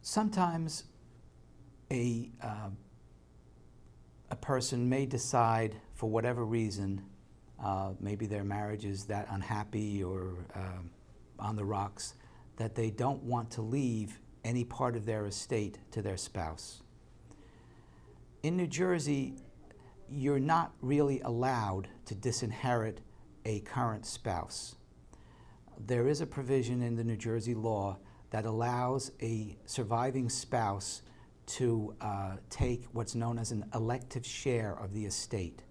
Sometimes a person may decide, for whatever reason, maybe their marriage is that unhappy or on the rocks, that they don't want to leave any part of their estate to their spouse. In New Jersey, you're not really allowed to disinherit a current spouse. There is a provision in the New Jersey law that allows a surviving spouse to take what's known as an elective share of the estate,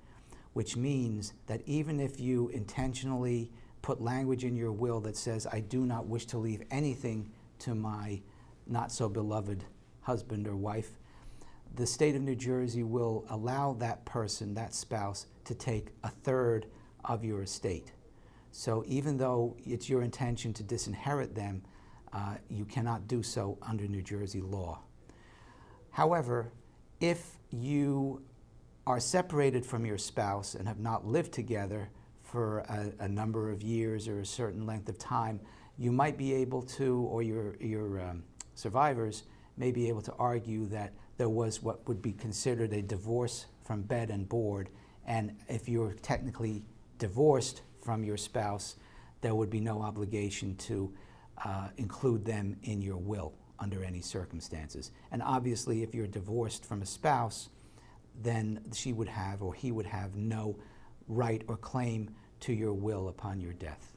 which means that even if you intentionally put language in your will that says, I do not wish to leave anything to my not so beloved husband or wife, the state of New Jersey will allow that person, that spouse, to take a third of your estate. So even though it's your intention to disinherit them, you cannot do so under New Jersey law. However, if you are separated from your spouse and have not lived together for a number of years or a certain length of time, you might be able to, or your survivors may be able to argue that there was what would be considered a divorce from bed and board, and if you're technically divorced from your spouse, there would be no obligation to include them in your will under any circumstances. And obviously, if you're divorced from a spouse, then she would have, or he would have, no right or claim to your will upon your death.